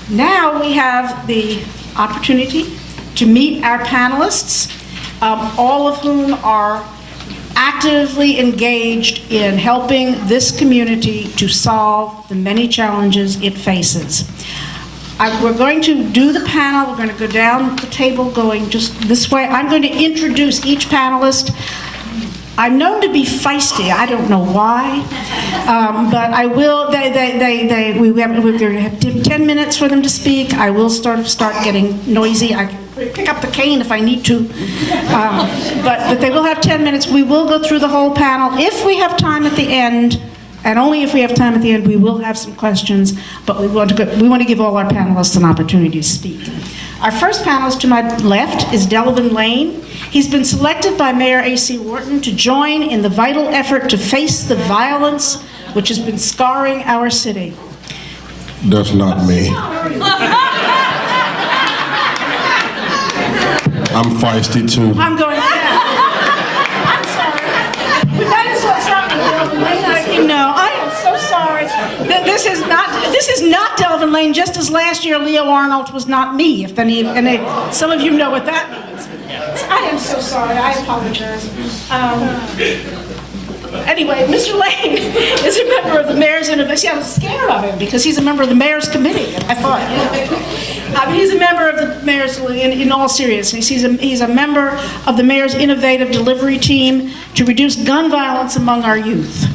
Now we have the opportunity to meet our panelists, all of whom are actively engaged in helping this community to solve the many challenges it faces. We're going to do the panel. We're going to go down the table going just this way. I'm going to introduce each panelist. I'm known to be feisty. I don't know why, but I will. We're going to have 10 minutes for them to speak. I will start getting noisy. I can pick up the cane if I need to, but they will have 10 minutes. We will go through the whole panel. If we have time at the end, and only if we have time at the end, we will have some questions. But we want to give all our panelists an opportunity to speak. Our first panelist to my left is Delvin Lane. He's been selected by Mayor A.C. Wharton to join in the vital effort to face the violence which has been scarring our city. That's not me. I'm feisty too. I'm going, yeah. I'm sorry. But that is what's wrong with Delvin Lane. No, I am so sorry. This is not Delvin Lane, just as last year Leo Arnold was not me, if some of you know what that means. I am so sorry, I apologize. Anyway, Mr. Lane is a member of the Mayor's Innovation. See, I was scared of him because he's a member of the Mayor's Committee. I thought, he's a member of the Mayor's, in all seriousness, he's a member of the Mayor's Innovative Delivery Team to reduce gun violence among our youth.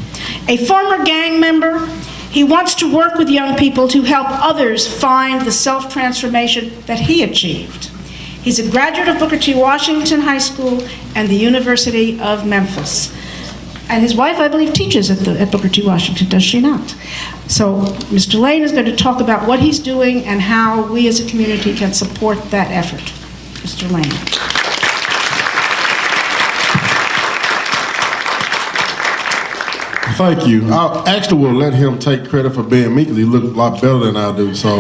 A former gang member, he wants to work with young people to help others find the self-transformation that he achieved. He's a graduate of Booker T. Washington High School and the University of Memphis. And his wife, I believe, teaches at Booker T. Washington, does she not? So Mr. Lane is going to talk about what he's doing and how we as a community can support that effort. Mr. Lane. Thank you. I actually will let him take credit for being me because he looks a lot better than I do. So,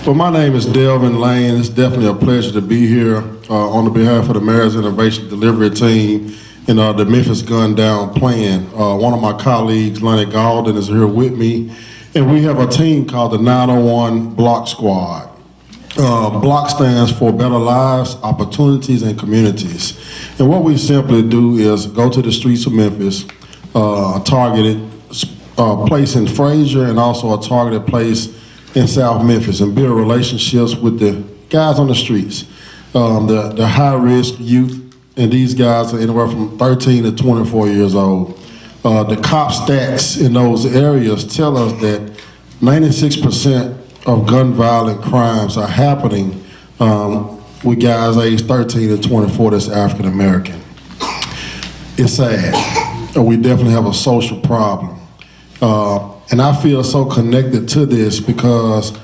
well, my name is Delvin Lane. It's definitely a pleasure to be here on the behalf of the Mayor's Innovation Delivery Team and the Memphis Gun Down Plan. One of my colleagues, Lonnie Galden, is here with me, and we have a team called the 901 Block Squad. Block stands for Better Lives, Opportunities, and Communities. And what we simply do is go to the streets of Memphis, a targeted place in Frazier and also a targeted place in South Memphis, and build relationships with the guys on the streets, the high-risk youth, and these guys are anywhere from 13 to 24 years old. The cop stats in those areas tell us that 96% of gun violent crimes are happening with guys aged 13 to 24 that's African American. It's sad. We definitely have a social problem. And I feel so connected to this because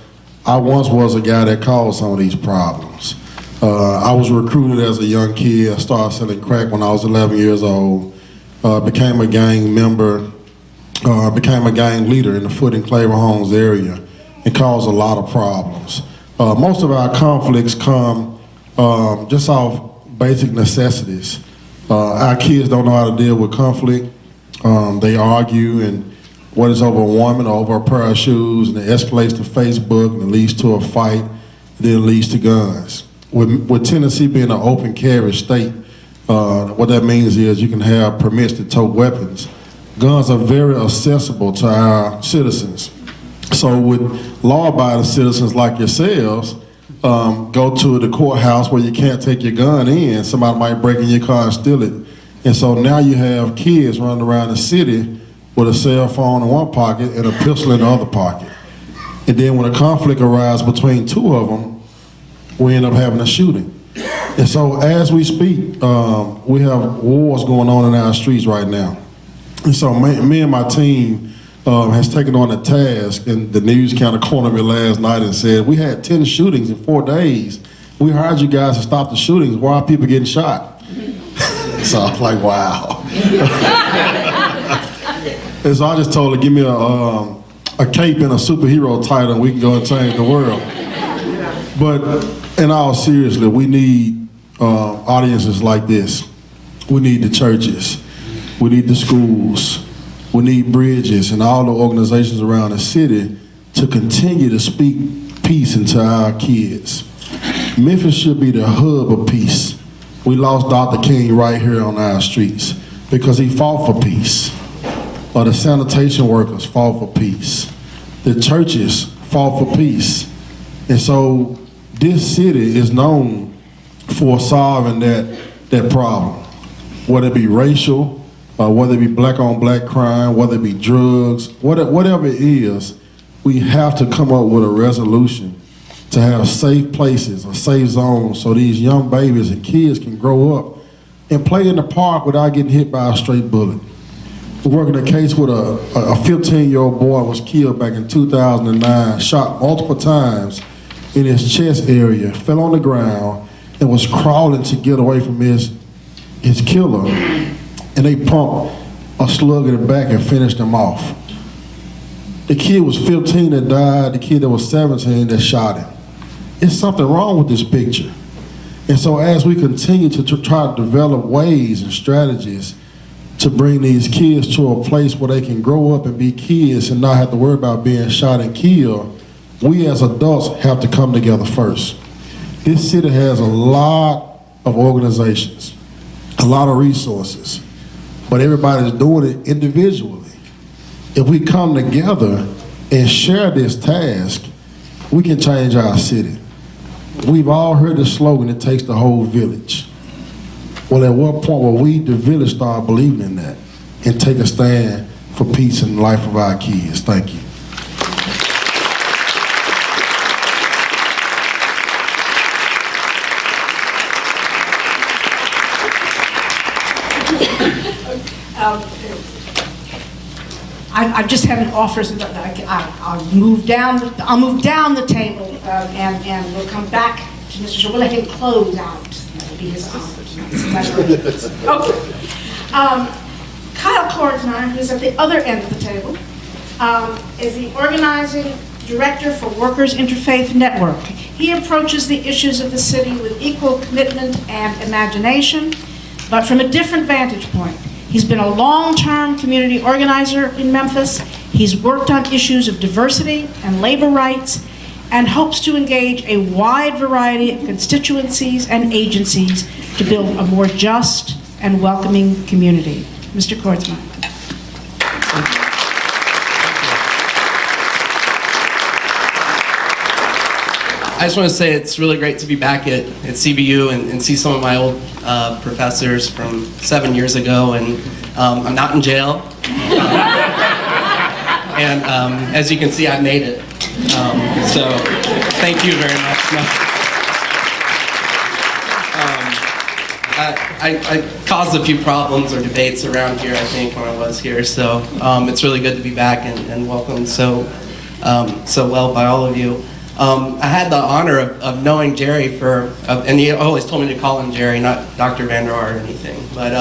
I once was a guy that caused some of these problems. I was recruited as a young kid. I started selling crack when I was 11 years old. Became a gang member, became a gang leader in the Foot and Claver Homes area and caused a lot of problems. Most of our conflicts come just off basic necessities. Our kids don't know how to deal with conflict. They argue, and what is over a woman or over a pair of shoes, and it escalates to Facebook, and it leads to a fight, and then it leads to guns. With Tennessee being an open carry state, what that means is you can have permits to tote weapons. Guns are very accessible to our citizens. So with law-abiding citizens like yourselves, go to the courthouse where you can't take your gun in, somebody might break in your car and steal it. And so now you have kids running around the city with a cell phone in one pocket and a pistol in the other pocket. And then when a conflict arises between two of them, we end up having a shooting. And so as we speak, we have wars going on in our streets right now. And so me and my team has taken on a task, and the news kind of cornered me last night and said, we had 10 shootings in 4 days. We hired you guys to stop the shootings. Why are people getting shot? So I was like, wow. And so I just told her, give me a cape and a superhero title and we can go and change the world. But in all seriousness, we need audiences like this. We need the churches. We need the schools. We need Bridges and all the organizations around the city to continue to speak peace into our kids. Memphis should be the hub of peace. We lost Dr. King right here on our streets because he fought for peace. Or the sanitation workers fought for peace. The churches fought for peace. And so this city is known for solving that problem, whether it be racial, whether it be black on black crime, whether it be drugs, whatever it is, we have to come up with a resolution to have safe places or safe zones so these young babies and kids can grow up and play in the park without getting hit by a straight bullet. We're working a case with a 15-year-old boy was killed back in 2009, shot multiple times in his chest area, fell on the ground, and was crawling to get away from his killer. And they pumped a slug in the back and finished him off. The kid was 15 that died, the kid that was 17 that shot him. It's something wrong with this picture. And so as we continue to try to develop ways and strategies to bring these kids to a place where they can grow up and be kids and not have to worry about being shot and killed, we as adults have to come together first. This city has a lot of organizations, a lot of resources, but everybody's doing it individually. If we come together and share this task, we can change our city. We've all heard the slogan, it takes the whole village. Well, at what point will we, the village, start believing in that and take a stand for peace and the life of our kids? Thank you. I've just had an offer, so I'll move down the table, and we'll come back to Mr. Shaw. We'll let him close out. That'll be his honor. Okay. Kyle Kordsmeier, who's at the other end of the table, is the organizing director for Workers Interfaith Network. He approaches the issues of the city with equal commitment and imagination, but from a different vantage point. He's been a long-term community organizer in Memphis. He's worked on issues of diversity and labor rights and hopes to engage a wide variety of constituencies and agencies to build a more just and welcoming community. Mr. Kordsmeier. I just want to say it's really great to be back at CBU and see some of my old professors from 7 years ago, and I'm not in jail. And as you can see, I made it. So thank you very much. I caused a few problems or debates around here, I think, when I was here. So it's really good to be back and welcomed so well by all of you. I had the honor of knowing Jerry and he always told me to call him Jerry, not Dr. Vanderhaar or anything, but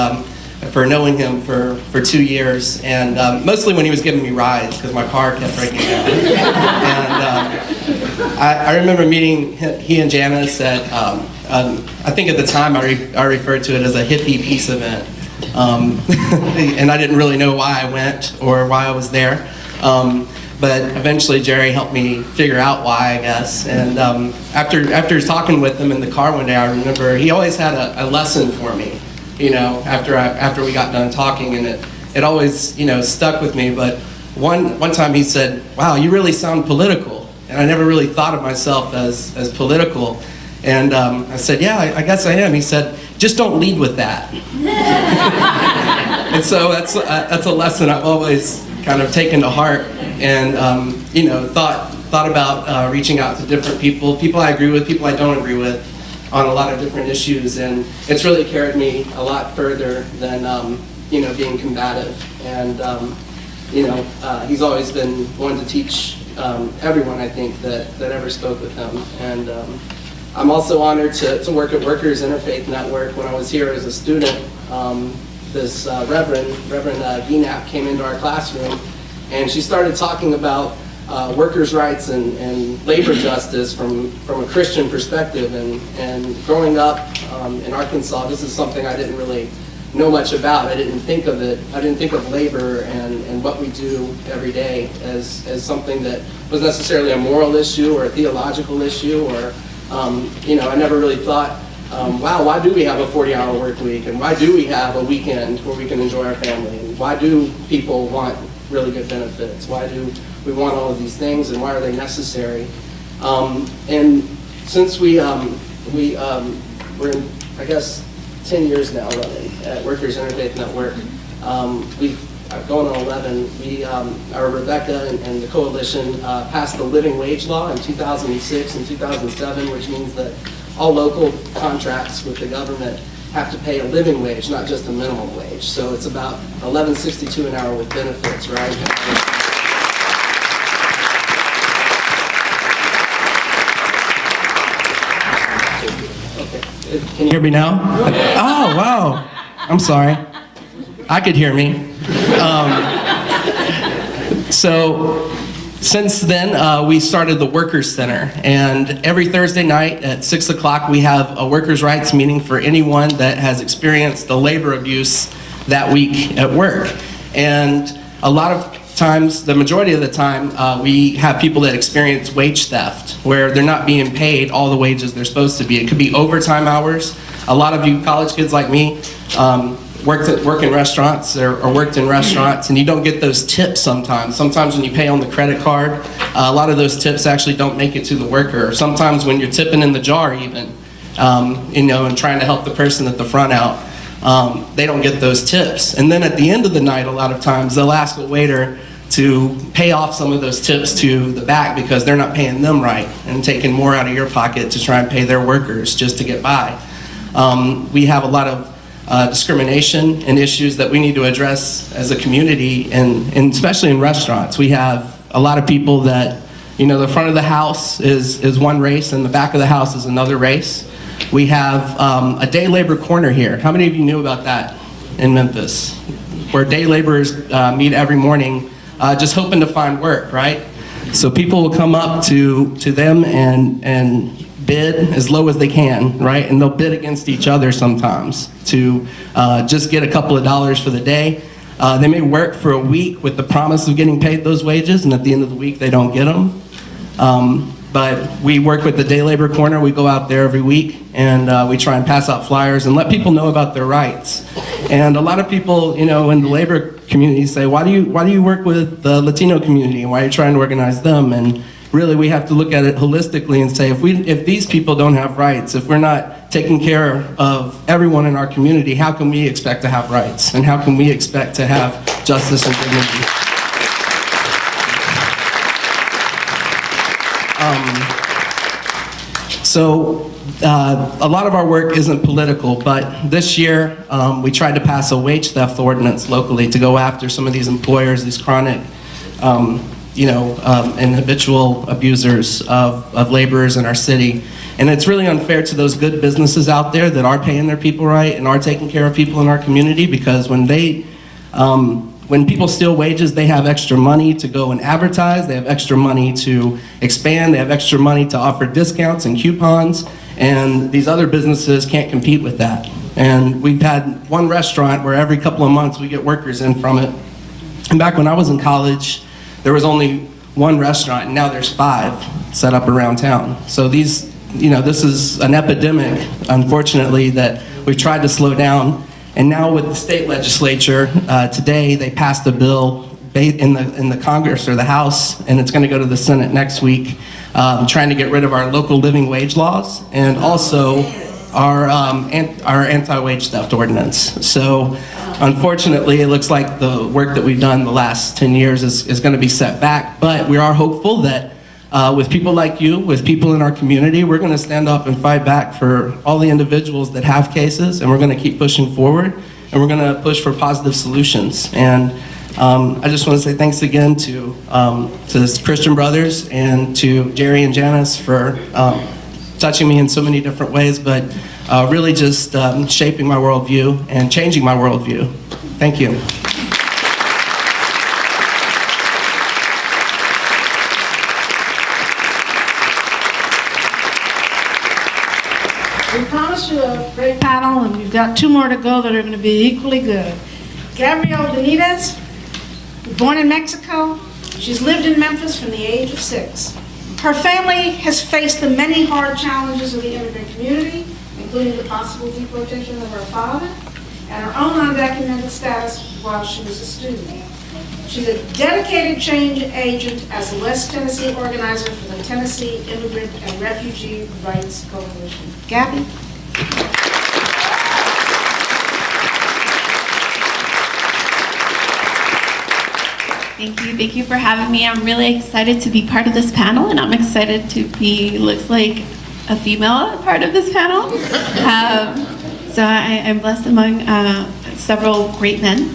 for knowing him for 2 years, and mostly when he was giving me rides because my car kept breaking down. And I remember meeting he and Janice at, I think at the time I referred to it as a hippie peace event, and I didn't really know why I went or why I was there. But eventually Jerry helped me figure out why, I guess. And after talking with him in the car one day, I remember he always had a lesson for me, after we got done talking, and it always, stuck with me. But one time he said, "Wow, you really sound political." And I never really thought of myself as political. And I said, "Yeah, I guess I am." He said, "Just don't lead with that." And so that's a lesson I've always kind of taken to heart, and thought about reaching out to different people I agree with, people I don't agree with, on a lot of different issues, and it's really carried me a lot further than being combative. And he's always been one to teach everyone, I think, that ever spoke with him. And I'm also honored to work at Workers Interfaith Network. When I was here as a student, this Reverend Ginap came into our classroom, and she started talking about workers' rights and labor justice from a Christian perspective. And growing up in Arkansas, this is something I didn't really know much about. I didn't think of it. I didn't think of labor and what we do every day as something that was necessarily a moral issue or a theological issue, or I never really thought, wow, why do we have a 40-hour work week, and why do we have a weekend where we can enjoy our family, and why do people want really good benefits? Why do we want all of these things, and why are they necessary? And since we're in, I guess, 10 years now running at Workers Interfaith Network, we've going on 11. Our Rebecca and the coalition passed the living wage law in 2006 and 2007, which means that all local contracts with the government have to pay a living wage, not just a minimum wage. So it's about $11.62 an hour with benefits, right? Okay. Can you hear me now? Oh, wow. I'm sorry. I could hear me. So since then, we started the Workers Center, and every Thursday night at 6 o'clock, we have a workers' rights meeting for anyone that has experienced the labor abuse that week at work. And a lot of times, the majority of the time, we have people that experience wage theft, where they're not being paid all the wages they're supposed to be. It could be overtime hours. A lot of you college kids like me work in restaurants or worked in restaurants, and you don't get those tips sometimes. Sometimes when you pay on the credit card, a lot of those tips actually don't make it to the worker. Or sometimes when you're tipping in the jar even, and trying to help the person at the front out, they don't get those tips. And then at the end of the night, a lot of times, they'll ask a waiter to pay off some of those tips to the back because they're not paying them right and taking more out of your pocket to try and pay their workers just to get by. We have a lot of discrimination and issues that we need to address as a community, and especially in restaurants. We have a lot of people that, the front of the house is one race and the back of the house is another race. We have a day labor corner here. How many of you knew about that in Memphis? Where day laborers meet every morning just hoping to find work, right? So people will come up to them and bid as low as they can, right? And they'll bid against each other sometimes to just get a couple of dollars for the day. They may work for a week with the promise of getting paid those wages, and at the end of the week they don't get them. But we work with the Day Labor Corner. We go out there every week, and we try and pass out flyers and let people know about their rights. And a lot of people, in the labor community say, why do you work with the Latino community? Why are you trying to organize them? And really, we have to look at it holistically and say, if these people don't have rights, if we're not taking care of everyone in our community, how can we expect to have rights? And how can we expect to have justice and dignity? So a lot of our work isn't political, but this year we tried to pass a wage theft ordinance locally to go after some of these employers, these chronic and habitual abusers of laborers in our city. And it's really unfair to those good businesses out there that are paying their people right and are taking care of people in our community, because when people steal wages, they have extra money to go and advertise, they have extra money to expand, they have extra money to offer discounts and coupons, and these other businesses can't compete with that. And we've had one restaurant where every couple of months we get workers in from it. And back when I was in college, there was only one restaurant, and now there's 5 set up around town. So this is an epidemic, unfortunately, that we've tried to slow down. And now with the state legislature, today they passed a bill in the Congress or the House, and it's going to go to the Senate next week, trying to get rid of our local living wage laws and also our anti-wage theft ordinance. So unfortunately, it looks like the work that we've done the last 10 years is going to be set back, but we are hopeful that with people like you, with people in our community, we're going to stand up and fight back for all the individuals that have cases, and we're going to keep pushing forward, and we're going to push for positive solutions. And I just want to say thanks again to the Christian Brothers and to Jerry and Janice for touching me in so many different ways, but really just shaping my worldview and changing my worldview. Thank you. We promised you a great panel, and we've got 2 more to go that are going to be equally good. Gabriela Benitez, born in Mexico. She's lived in Memphis from the age of 6. Her family has faced the many hard challenges of the immigrant community, including the possible deportation of her father and her own undocumented status while she was a student. She's a dedicated change agent as the West Tennessee organizer for the Tennessee Immigrant and Refugee Rights Coalition. Gabby? Thank you for having me. I'm really excited to be part of this panel, and I'm excited to be, looks like, a female part of this panel. So I'm blessed among several great men.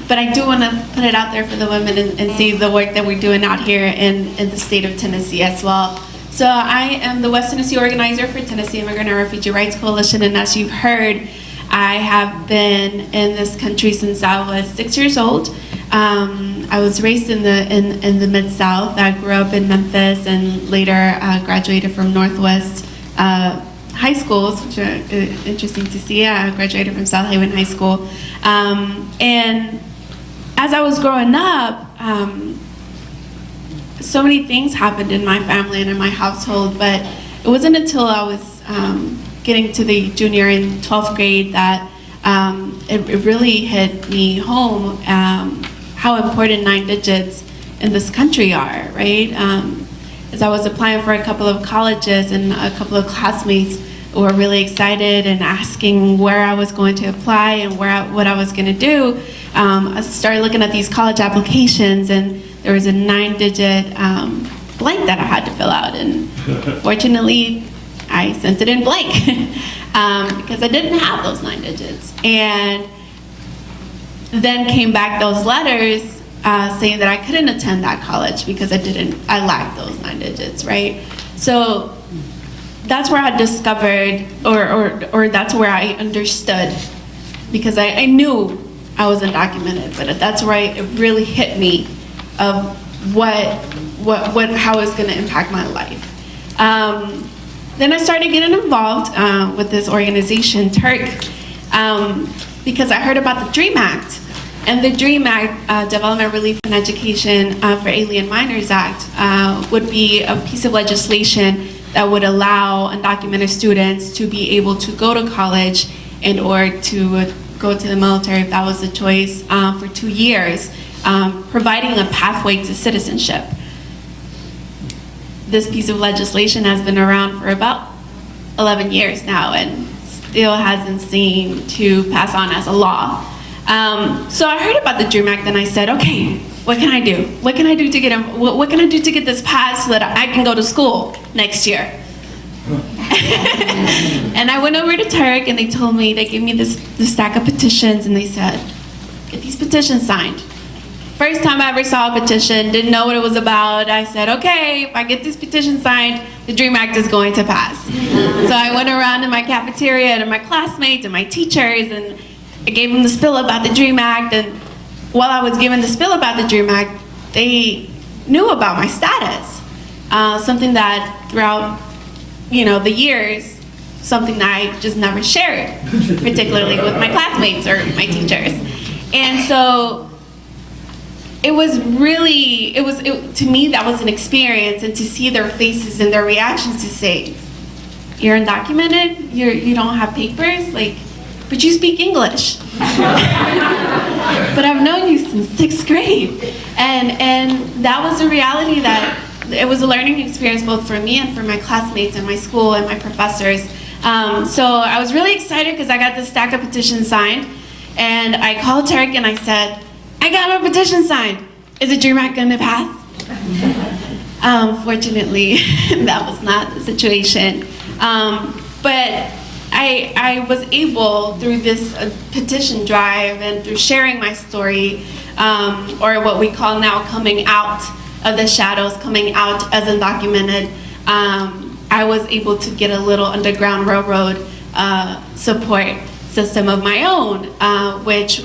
But I do want to put it out there for the women and see the work that we're doing out here in the state of Tennessee as well. So I am the West Tennessee organizer for Tennessee Immigrant and Refugee Rights Coalition, and as you've heard, I have been in this country since I was 6 years old. I was raised in the Mid-South. I grew up in Memphis and later graduated from Northwest high schools, which are interesting to see. I graduated from South Haven High School. And as I was growing up, so many things happened in my family and in my household, but it wasn't until I was getting to the junior and 12th grade that it really hit me home how important 9 digits in this country are, right? As I was applying for a couple of colleges, and a couple of classmates were really excited and asking where I was going to apply and what I was going to do, I started looking at these college applications, and there was a 9-digit blank that I had to fill out, and fortunately I sent it in blank because I didn't have those 9 digits. And then came back those letters saying that I couldn't attend that college because I lacked those 9 digits, right? So that's where I discovered, or that's where I understood, because I knew I was undocumented, but that's where it really hit me of how it's going to impact my life. Then I started getting involved with this organization, Turk, because I heard about the DREAM Act. And the DREAM Act, Development, Relief, and Education for Alien Minors Act, would be a piece of legislation that would allow undocumented students to be able to go to college and or to go to the military if that was the choice for 2 years, providing a pathway to citizenship. This piece of legislation has been around for about 11 years now and still hasn't seemed to pass on as a law. So I heard about the DREAM Act and I said, okay, what can I do? What can I do to get what can I do to get this passed so that I can go to school next year? And I went over to Turk and they told me, they gave me this stack of petitions and they said, get these petitions signed. First time I ever saw a petition, didn't know what it was about. I said, okay, if I get this petition signed, the DREAM Act is going to pass. So I went around in my cafeteria and my classmates and my teachers and I gave them the spill about the DREAM Act, and while I was given the spill about the DREAM Act, they knew about my status. Something that throughout, the years, something that I just never shared, particularly with my classmates or my teachers. And so it was really, to me, that was an experience, and to see their faces and their reactions to say, you're undocumented, you don't have papers, but you speak English. But I've known you since 6th grade. And that was a reality that, it was a learning experience both for me and for my classmates and my school and my professors. So I was really excited because I got this stack of petitions signed. And I called Turk and I said, I got my petition signed. Is the DREAM Act going to pass? Fortunately, that was not the situation. But I was able, through this petition drive and through sharing my story, or what we call now coming out of the shadows, coming out as undocumented, I was able to get a little Underground Railroad support system of my own, which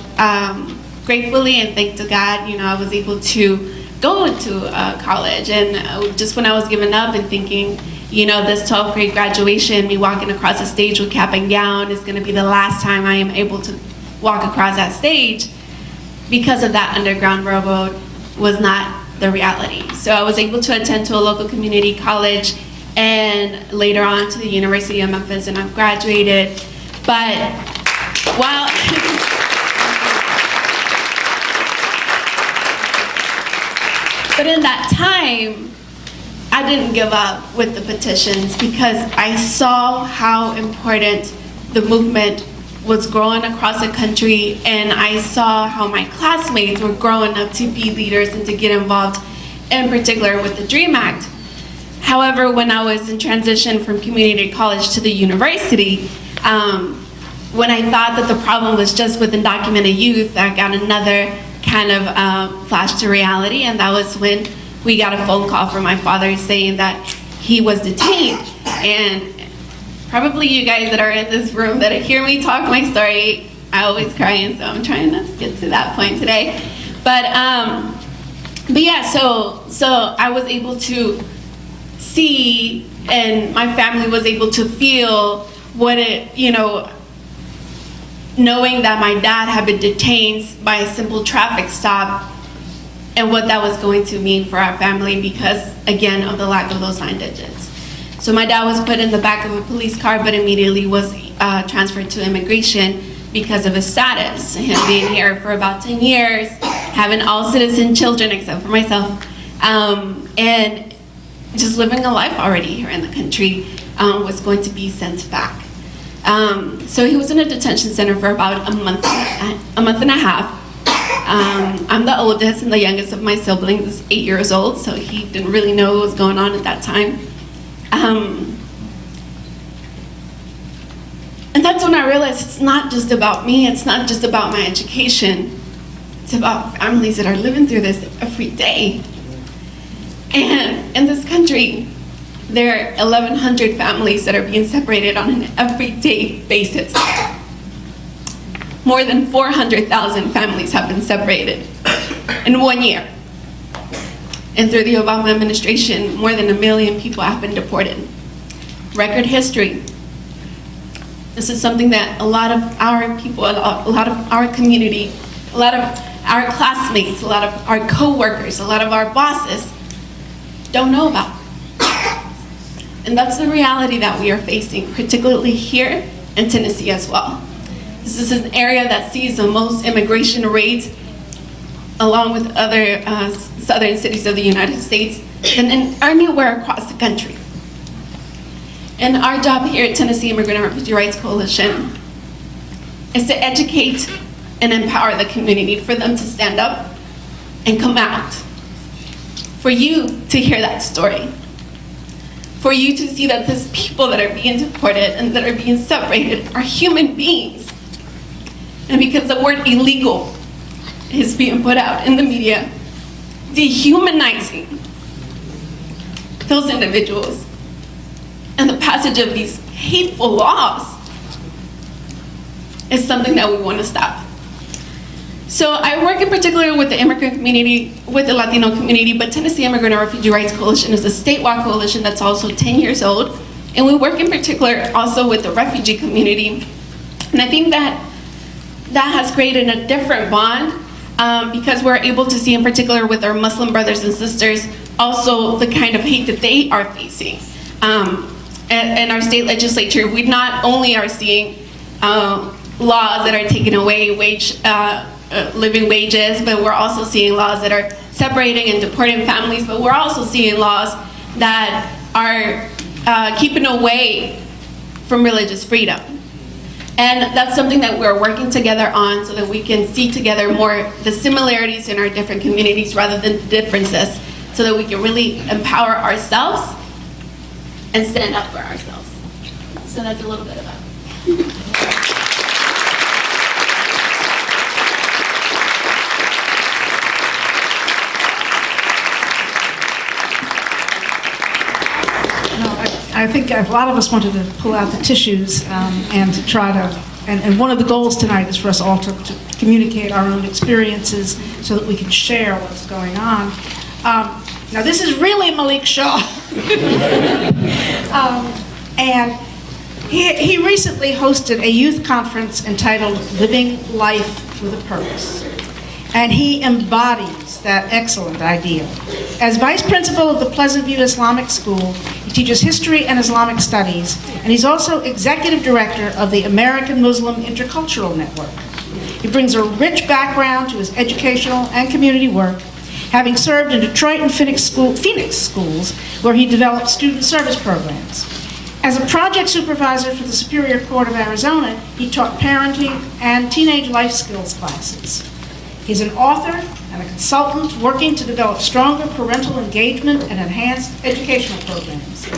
gratefully and thanks to God, I was able to go to college. And just when I was giving up and thinking, you know, this 12th grade graduation, me walking across the stage with cap and gown is going to be the last time I am able to walk across that stage, because of that Underground Railroad was not the reality. So I was able to attend to a local community college and later on to the University of Memphis, and I've graduated. But while but in that time, I didn't give up with the petitions because I saw how important the movement was growing across the country, and I saw how my classmates were growing up to be leaders and to get involved, in particular with the DREAM Act. However, when I was in transition from community college to the university, when I thought that the problem was just with undocumented youth, I got another kind of flash to reality, and that was when we got a phone call from my father saying that he was detained. And probably you guys that are in this room that hear me talk my story, I always cry, and so I'm trying not to get to that point today. But yeah, so I was able to see, and my family was able to feel what it, you know, knowing that my dad had been detained by a simple traffic stop and what that was going to mean for our family because, again, of the lack of those 9 digits. So my dad was put in the back of a police car, but immediately was transferred to immigration because of his status, him being here for about 10 years, having all citizen children except for myself, and just living a life already here in the country, was going to be sent back. So he was in a detention center for about a month and a half. I'm the oldest and the youngest of my siblings is 8 years old, so he didn't really know what was going on at that time. And that's when I realized it's not just about me, it's not just about my education, it's about families that are living through this every day. And in this country, there are 1,100 families that are being separated on an everyday basis. More than 400,000 families have been separated in 1 year. And through the Obama administration, more than 1 million people have been deported. Record history. This is something that a lot of our people, a lot of our community, a lot of our classmates, a lot of our co-workers, a lot of our bosses don't know about. And that's the reality that we are facing, particularly here in Tennessee as well. This is an area that sees the most immigration rates, along with other southern cities of the United States, than anywhere across the country. And our job here at Tennessee Immigrant and Refugee Rights Coalition is to educate and empower the community for them to stand up and come out. For you to hear that story. For you to see that these people that are being deported and that are being separated are human beings. And because the word illegal is being put out in the media, dehumanizing those individuals, and the passage of these hateful laws is something that we want to stop. So I work in particular with the immigrant community, with the Latino community, but Tennessee Immigrant and Refugee Rights Coalition is a statewide coalition that's also 10 years old. And we work in particular also with the refugee community. And I think that has created a different bond because we're able to see in particular with our Muslim brothers and sisters also the kind of hate that they are facing. And our state legislature, we not only are seeing laws that are taking away living wages, but we're also seeing laws that are separating and deporting families, but we're also seeing laws that are keeping away from religious freedom. And that's something that we're working together on so that we can see together more the similarities in our different communities rather than the differences, so that we can really empower ourselves and stand up for ourselves. So that's a little bit about it. I think a lot of us wanted to pull out the tissues and to try to, and one of the goals tonight is for us all to communicate our own experiences so that we can share what's going on. Now, this is really Malik Shaw. And he recently hosted a youth conference entitled Living Life with a Purpose. And he embodies that excellent ideal. As vice principal of the Pleasant View Islamic School, he teaches history and Islamic studies, and he's also executive director of the American Muslim Intercultural Network. He brings a rich background to his educational and community work, having served in Detroit and Phoenix schools, where he developed student service programs. As a project supervisor for the Superior Court of Arizona, he taught parenting and teenage life skills classes. He's an author and a consultant working to develop stronger parental engagement and enhanced educational programs.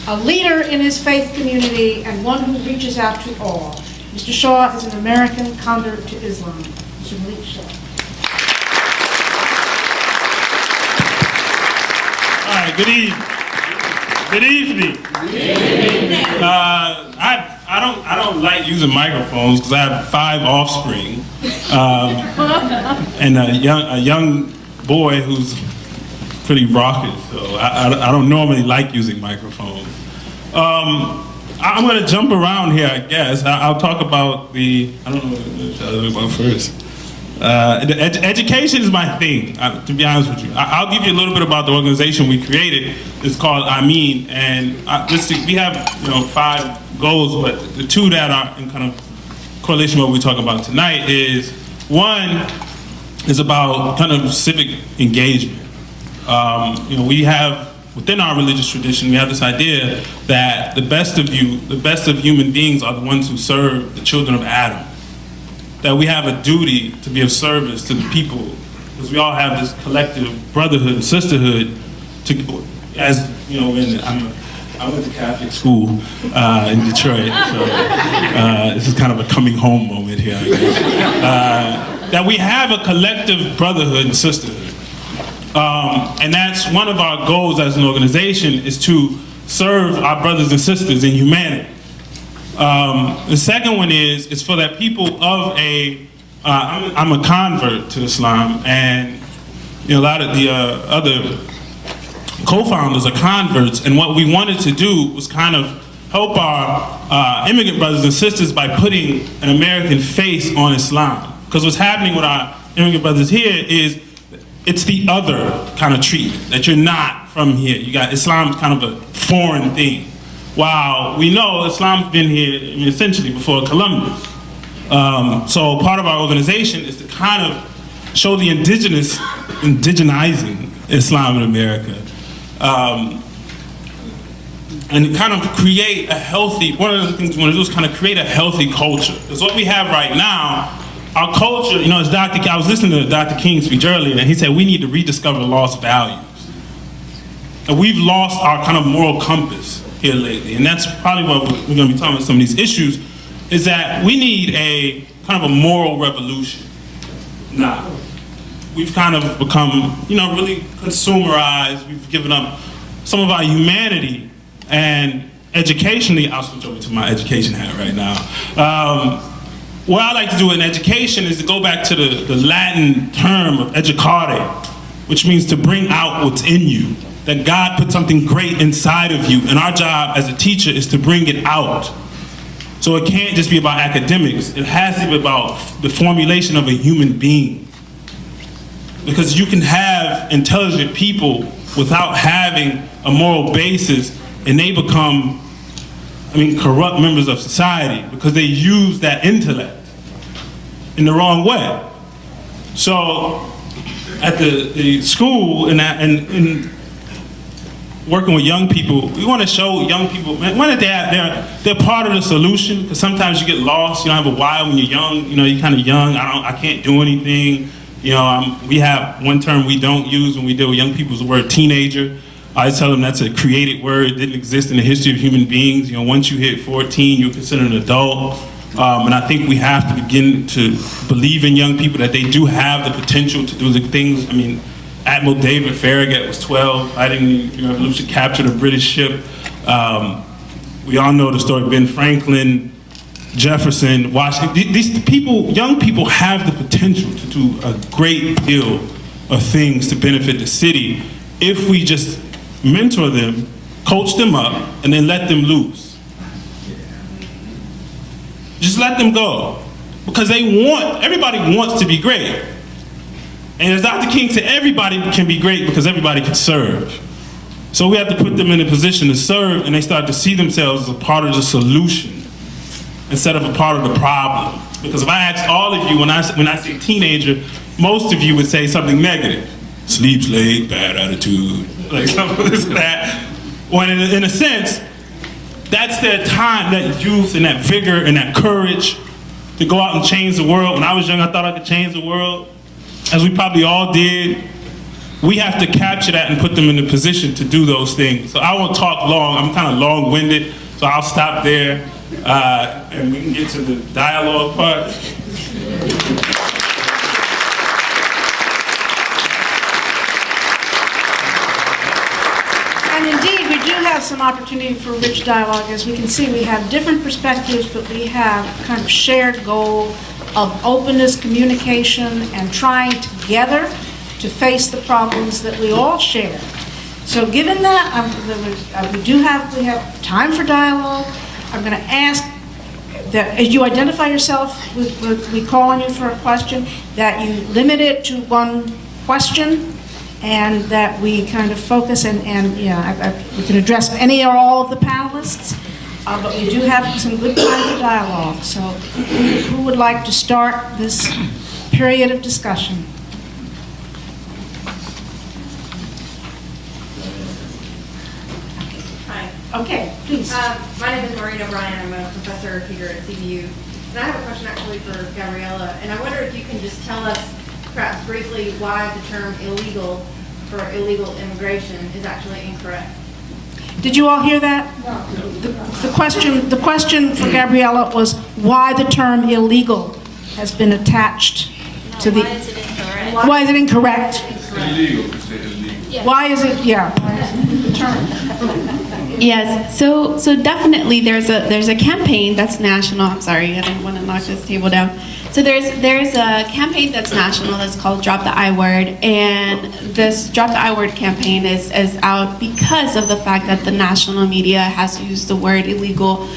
A leader in his faith community and one who reaches out to all. Mr. Shaw is an American convert to Islam. Mr. Malik Shaw. All right, good evening. Good evening. I don't like using microphones because I have 5 offspring and a young boy who's pretty raucous. So I don't normally like using microphones. I'm going to jump around here, I guess. I'll talk about I don't know what to talk about first. Education is my thing, to be honest with you. I'll give you a little bit about the organization we created. It's called I Mean, and we have 5 goals, but the 2 that are in kind of correlation with what we're talking about tonight is, one is about kind of civic engagement. We have, within our religious tradition, we have this idea that the best of human beings are the ones who serve the children of Adam. That we have a duty to be of service to the people, because we all have this collective brotherhood and sisterhood. I went to Catholic school in Detroit, so this is kind of a coming home moment here, I guess. That we have a collective brotherhood and sisterhood. And that's one of our goals as an organization, is to serve our brothers and sisters in humanity. The second one is for that people of I'm a convert to Islam, and a lot of the other co-founders are converts, and what we wanted to do was kind of help our immigrant brothers and sisters by putting an American face on Islam. Because what's happening with our immigrant brothers here is it's the other kind of treatment, that you're not from here. You got Islam's kind of a foreign thing. While we know Islam's been here essentially before Columbus. So part of our organization is to kind of show the indigenizing Islam in America. And kind of create a healthy, one of the things we want to do is kind of create a healthy culture. Because what we have right now, our culture, as I was listening to Dr. King's speech earlier, and he said we need to rediscover lost values. And we've lost our kind of moral compass here lately, and that's probably what we're going to be talking about, some of these issues, is that we need a kind of a moral revolution. Now, we've kind of become, really consumerized. We've given up some of our humanity, and educationally, I'll switch over to my education hat right now. What I like to do in education is to go back to the Latin term of educare, which means to bring out what's in you. That God put something great inside of you, and our job as a teacher is to bring it out. So it can't just be about academics. It has to be about the formulation of a human being. Because you can have intelligent people without having a moral basis, and they become, corrupt members of society because they use that intellect in the wrong way. So at the school and working with young people, we want to show young people, they're part of the solution, because sometimes you get lost, you don't have a why when you're young, you're kind of young, I can't do anything. We have one term we don't use when we deal with young people is the word teenager. I tell them that's a created word, it didn't exist in the history of human beings. Once you hit 14, you're considered an adult. And I think we have to begin to believe in young people that they do have the potential to do the things. Admiral David Farragut was 12, fighting the Revolution, captured a British ship. We all know the story of Ben Franklin, Jefferson, Washington. These people, young people have the potential to do a great deal of things to benefit the city. if we just mentor them, coach them up, and then let them loose. Just let them go. Because everybody wants to be great. And as Dr. King said, everybody can be great because everybody can serve. So we have to put them in a position to serve, and they start to see themselves as a part of the solution instead of a part of the problem. Because if I asked all of you, when I say teenager, most of you would say something negative. Sleeps late, bad attitude, like something this and that. When in a sense, that's their time, that youth and that vigor and that courage to go out and change the world. When I was young, I thought I could change the world, as we probably all did. We have to capture that and put them in a position to do those things. So I won't talk long. I'm kind of long-winded, so I'll stop there, and we can get to the dialogue part. And indeed, we do have some opportunity for rich dialogue. As we can see, we have different perspectives, but we have kind of shared goal of openness, communication, and trying together to face the problems that we all share. So given that, we have time for dialogue. I'm going to ask that as you identify yourself, we call on you for a question, that you limit it to one question, and that we kind of focus we can address any or all of the panelists, but we do have some good time for dialogue. So who would like to start this period of discussion? Hi. Okay, please. My name is Maureen O'Brien. I'm a professor here at CVU. And I have a question actually for Gabriela. And I wonder if you can just tell us, perhaps briefly, why the term illegal for illegal immigration is actually incorrect. Did you all hear that? No. The question for Gabriela was why the term illegal has been attached to the... Why is it incorrect? Why is it incorrect? Illegal. Why is it, the term? Yes, so definitely there's a campaign that's national. I'm sorry, I didn't want to knock this table down. So there's a campaign that's national that's called Drop the I Word, and this Drop the I Word campaign is out because of the fact that the national media has used the word illegal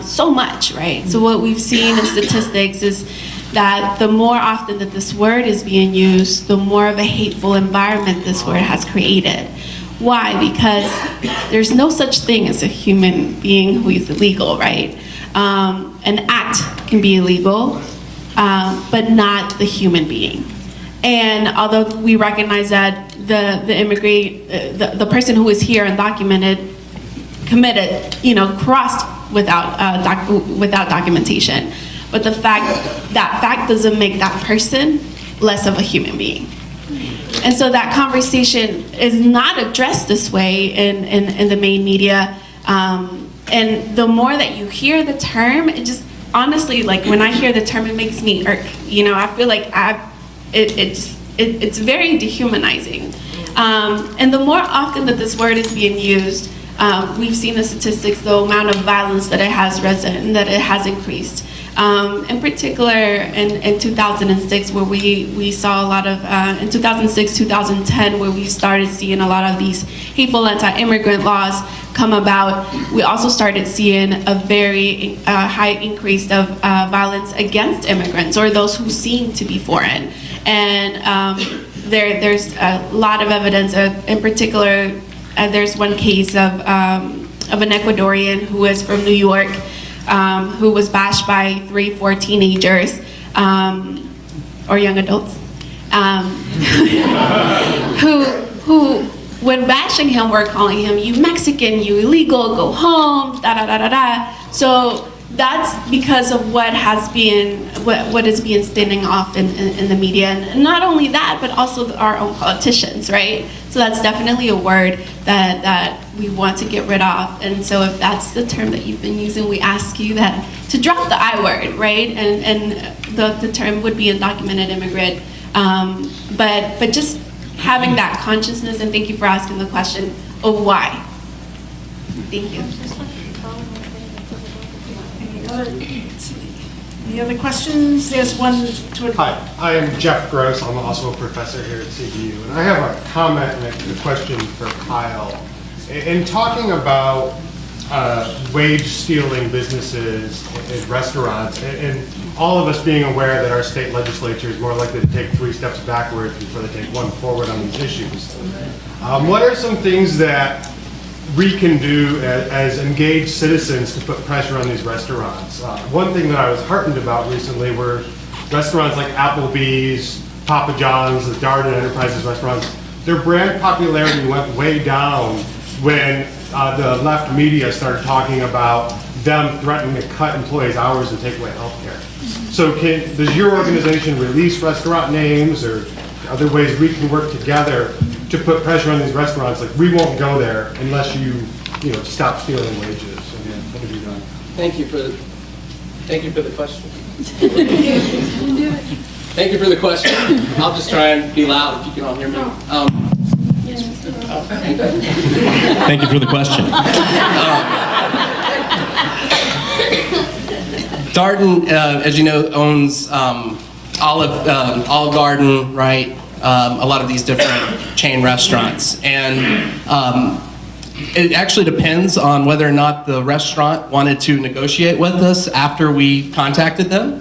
so much, right? So what we've seen in statistics is that the more often that this word is being used, the more of a hateful environment this word has created. Why? Because there's no such thing as a human being who is illegal, right? An act can be illegal, but not the human being. And although we recognize that the immigrant, the person who is here undocumented, committed, crossed without documentation, but that fact doesn't make that person less of a human being. And so that conversation is not addressed this way in the main media. And the more that you hear the term, it just, honestly, like when I hear the term, it makes me irk. I feel like it's very dehumanizing. And the more often that this word is being used, we've seen the statistics, the amount of violence that it has risen, that it has increased. In particular, in 2006, where we saw a lot of, in 2006, 2010, where we started seeing a lot of these hateful anti-immigrant laws come about, we also started seeing a very high increase of violence against immigrants, or those who seem to be foreign. And there's a lot of evidence, in particular, there's one case of an Ecuadorian who is from New York, who was bashed by 3-4 teenagers, or young adults, who, when bashing him, were calling him, "You Mexican, you illegal, go home, da da da da da." So that's because of what is being spinning off in the media, and not only that, but also our own politicians, right? So that's definitely a word that we want to get rid of. And so if that's the term that you've been using, we ask you that to drop the I word, right? And the term would be undocumented immigrant, but just having that consciousness, and thank you for asking the question of why. Thank you. Any other questions? There's one to. Hi, I am Jeff Gross. I'm also a professor here at CBU. And I have a comment and a question for Kyle. In talking about wage-stealing businesses and restaurants, and all of us being aware that our state legislature is more likely to take 3 steps backwards before they take 1 forward on these issues, what are some things that we can do as engaged citizens to put pressure on these restaurants? One thing that I was heartened about recently were restaurants like Applebee's, Papa John's, the Darden Enterprises restaurants. Their brand popularity went way down when the left media started talking about them threatening to cut employees' hours and take away health care. So does your organization release restaurant names or other ways we can work together to put pressure on these restaurants? Like, we won't go there unless you stop stealing wages. And what have you done? Thank you for the question. Thank you for the question. I'll just try and be loud if you can all hear me. Thank you for the question. Darden, as you know, owns Olive Garden, right? A lot of these different chain restaurants. And it actually depends on whether or not the restaurant wanted to negotiate with us after we contacted them.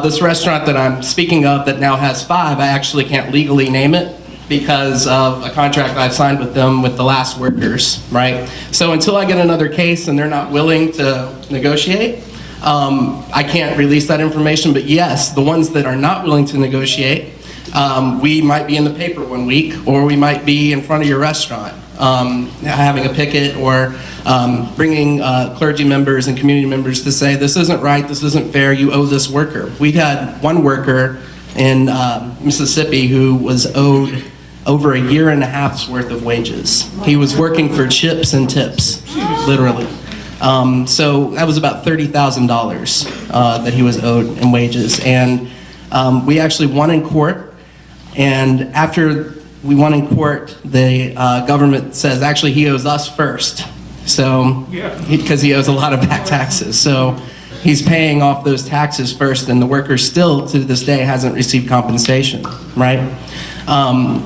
This restaurant that I'm speaking of that now has 5, I actually can't legally name it because of a contract I've signed with them with the last workers, right? So until I get another case and they're not willing to negotiate, I can't release that information. But yes, the ones that are not willing to negotiate, we might be in the paper one week, or we might be in front of your restaurant having a picket, or bringing clergy members and community members to say, this isn't right, this isn't fair, you owe this worker. We've had one worker in Mississippi who was owed over 1.5 years worth of wages. He was working for chips and tips, literally. So that was about $30,000 that he was owed in wages. And we actually won in court. And after we won in court, the government says, actually, he owes us first. So, because he owes a lot of back taxes. So he's paying off those taxes first, and the worker still, to this day, hasn't received compensation, right?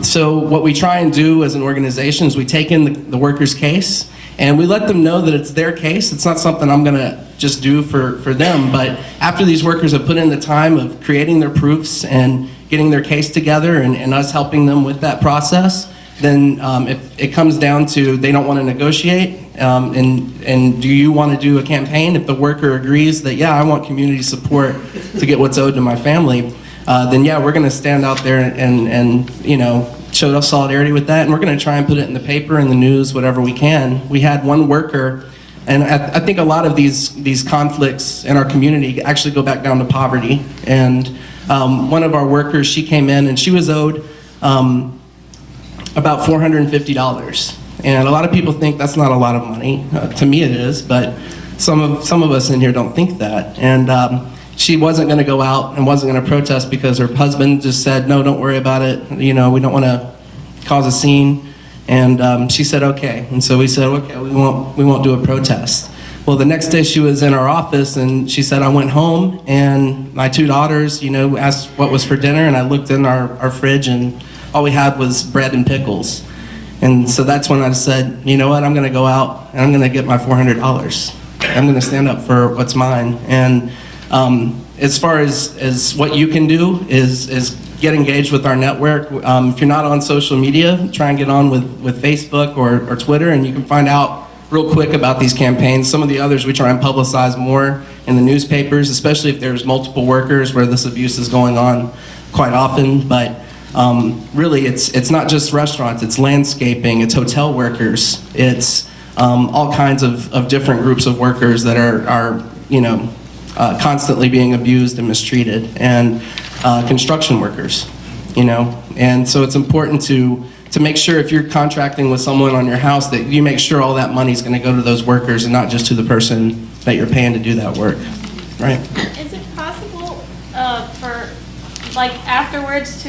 So what we try and do as an organization is we take in the worker's case, and we let them know that it's their case. It's not something I'm going to just do for them, but after these workers have put in the time of creating their proofs and getting their case together and us helping them with that process, then if it comes down to they don't want to negotiate, and do you want to do a campaign? If the worker agrees that, yeah, I want community support to get what's owed to my family, then yeah, we're going to stand out there and show solidarity with that, and we're going to try and put it in the paper, in the news, whatever we can. We had one worker, and I think a lot of these conflicts in our community actually go back down to poverty. And one of our workers, she came in and she was owed about $450. And a lot of people think that's not a lot of money. To me it is, but some of us in here don't think that. And she wasn't going to go out and wasn't going to protest because her husband just said, no, don't worry about it. We don't want to cause a scene. And she said, okay. And so we said, okay, we won't do a protest. Well, the next day she was in our office and she said, I went home and my 2 daughters, asked what was for dinner, and I looked in our fridge and all we had was bread and pickles. And so that's when I said, you know what, I'm going to go out and I'm going to get my $400. I'm going to stand up for what's mine. And as far as what you can do is get engaged with our network. If you're not on social media, try and get on with Facebook or Twitter, and you can find out real quick about these campaigns. Some of the others we try and publicize more in the newspapers, especially if there's multiple workers where this abuse is going on quite often. But really, it's not just restaurants, it's landscaping, it's hotel workers, it's all kinds of different groups of workers that are constantly being abused and mistreated, and construction workers, and so it's important to make sure if you're contracting with someone on your house that you make sure all that money's going to go to those workers and not just to the person that you're paying to do that work, right? Is it possible for, afterwards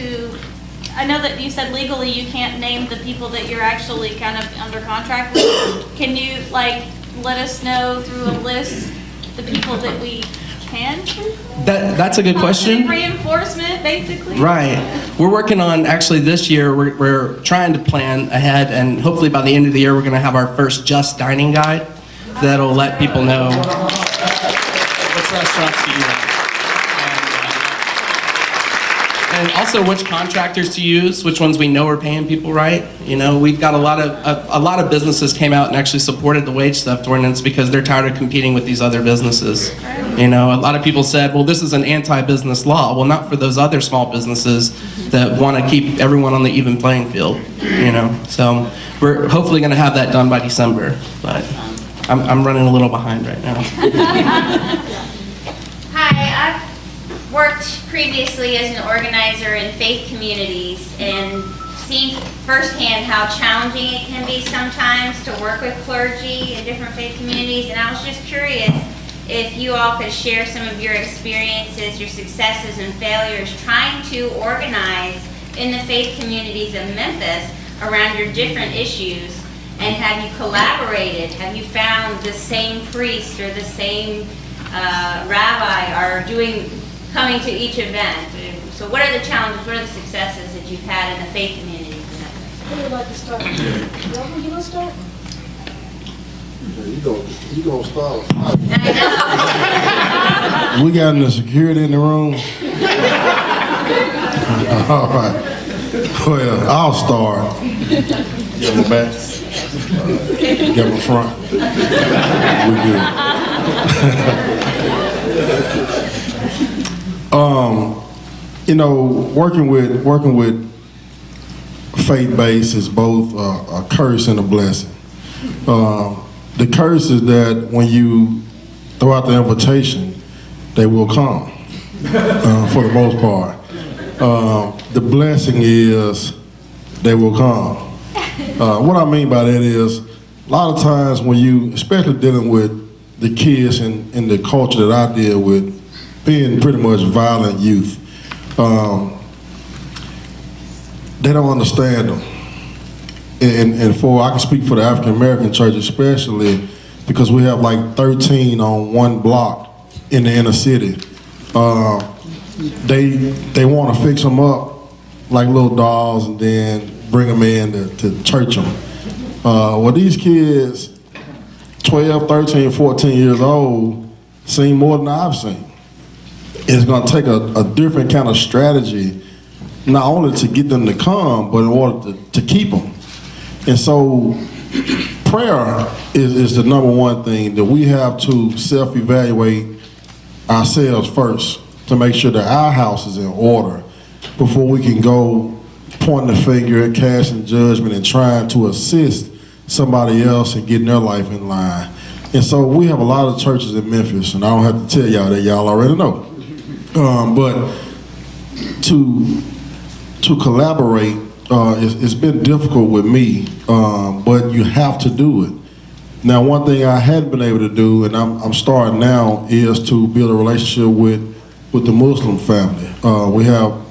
I know that you said legally you can't name the people that you're actually kind of under contract with. Can you, let us know through a list the people that we can? That's a good question. Reinforcement, basically? Right. We're working on, actually this year, we're trying to plan ahead, and hopefully by the end of the year, we're going to have our first Just Dining Guide that'll let people know which restaurants to eat at. And also which contractors to use, which ones we know are paying people right. You know, we've got a lot of businesses came out and actually supported the wage theft ordinance because they're tired of competing with these other businesses. You know, a lot of people said, well, this is an anti-business law. Well, not for those other small businesses that want to keep everyone on the even playing field, you know. So we're hopefully going to have that done by December, but I'm running a little behind right now. Hi, I've worked previously as an organizer in faith communities and seen firsthand how challenging it can be sometimes to work with clergy in different faith communities, and I was just curious if you all could share some of your experiences, your successes and failures trying to organize in the faith communities of Memphis around your different issues, and have you collaborated? Have you found the same priest or the same rabbi are coming to each event? So what are the challenges, what are the successes that you've had in the faith community? Who would like to start? Delvin, you want to start? You gonna start. We got the security in the room. All right. Well, I'll start. Give them back. Give them front. We good. You know, working with faith-based is both a curse and a blessing. The curse is that when you throw out the invitation, they will come, for the most part. The blessing is they will come. What I mean by that is, a lot of times when you, especially dealing with the kids in the culture that I deal with, being pretty much violent youth, they don't understand them. And I can speak for the African American church especially, because we have like 13 on one block in the inner city. They want to fix them up like little dolls and then bring them in to church them. Well, these kids, 12, 13, 14 years old, seen more than I've seen. It's going to take a different kind of strategy, not only to get them to come, but in order to keep them. And so prayer is the number one thing that we have to self-evaluate ourselves first to make sure that our house is in order before we can go pointing the finger and casting judgment and trying to assist somebody else in getting their life in line. And so we have a lot of churches in Memphis, and I don't have to tell y'all that, y'all already know. But to collaborate, it's been difficult with me, but you have to do it. Now, one thing I hadn't been able to do, and I'm starting now, is to build a relationship with the Muslim family. We have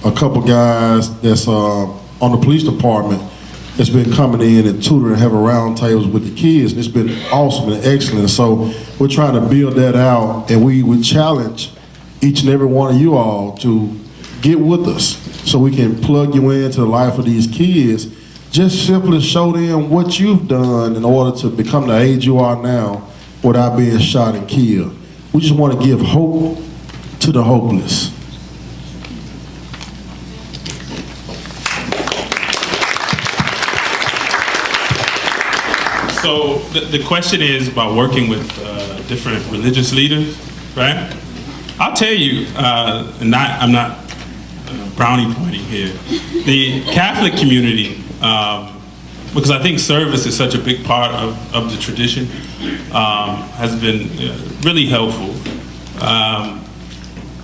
a couple guys that's on the police department that's been coming in and tutoring and having round tables with the kids. And it's been awesome and excellent. So we're trying to build that out, and we would challenge each and every one of you all to get with us so we can plug you into the life of these kids. Just simply show them what you've done in order to become the age you are now without being shot and killed. We just want to give hope to the hopeless. So the question is about working with different religious leaders, right? I'll tell you, I'm not brownie pointing here. The Catholic community, because I think service is such a big part of the tradition, has been really helpful.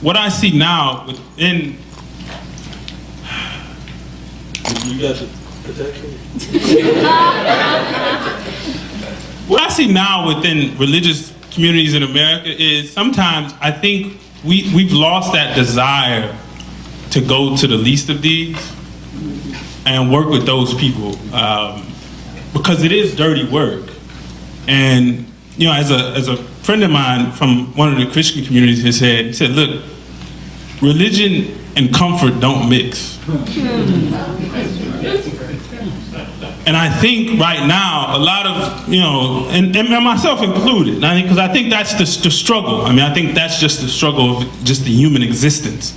What I see now within, you got the protection? What I see now within religious communities in America is sometimes I think we've lost that desire to go to the least of these and work with those people, because it is dirty work. And you know, as a friend of mine from one of the Christian communities has said, he said, look, religion and comfort don't mix. And I think right now, a lot of, you know, and myself included, because I think that's the struggle. I mean, I think that's just the struggle of just the human existence.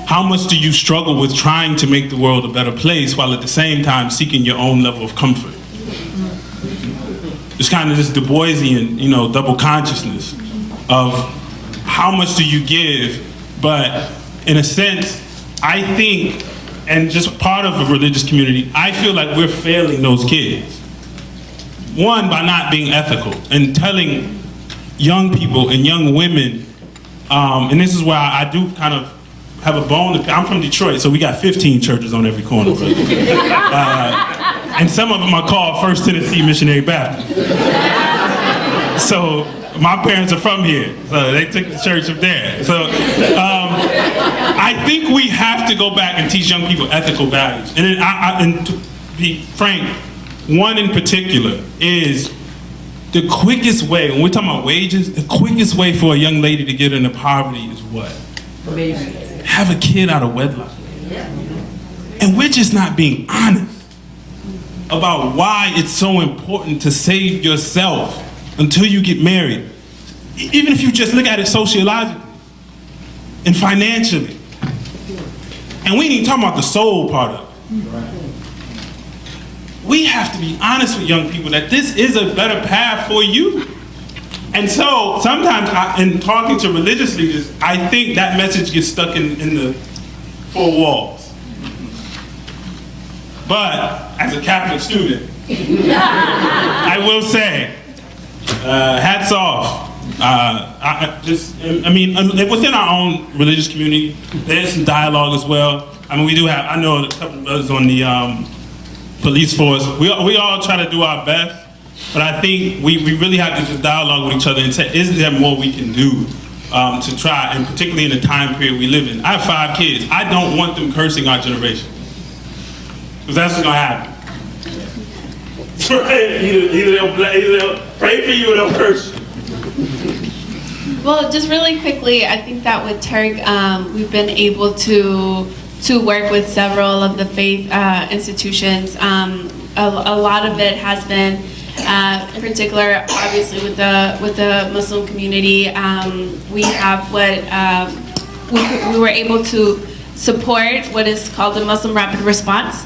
How much do you struggle with trying to make the world a better place while at the same time seeking your own level of comfort? It's kind of this Du Boisian, you know, double consciousness of how much do you give, but in a sense, I think, and just part of a religious community, I feel like we're failing those kids. One, by not being ethical and telling young people and young women, and this is where I do kind of have a bone to pick. I'm from Detroit, so we got 15 churches on every corner. And some of them are called First Tennessee Missionary Baptist. So my parents are from here, so they took the church up there. So I think we have to go back and teach young people ethical values. And, and to be frank, one in particular is the quickest way, when we're talking about wages, the quickest way for a young lady to get into poverty is what? Have a kid out of wedlock. And we're just not being honest about why it's so important to save yourself until you get married. Even if you just look at it sociologically and financially. And we ain't even talking about the soul part of it. We have to be honest with young people that this is a better path for you. And so sometimes in talking to religious leaders, I think that message gets stuck in the four walls. But as a Catholic student, I will say, hats off. Within our own religious community, there's some dialogue as well. I mean, we do have, I know a couple of us on the police force. We all try to do our best. But I think we really have to just dialogue with each other and say, is there more we can do to try, and particularly in the time period we live in. I have 5 kids. I don't want them cursing our generation. Because that's what's going to happen. Either they'll pray for you or they'll curse you. Well, just really quickly, I think that with Turk, we've been able to work with several of the faith institutions. A lot of it has been in particular, obviously, with the Muslim community, we have what we were able to support what is called the Muslim Rapid Response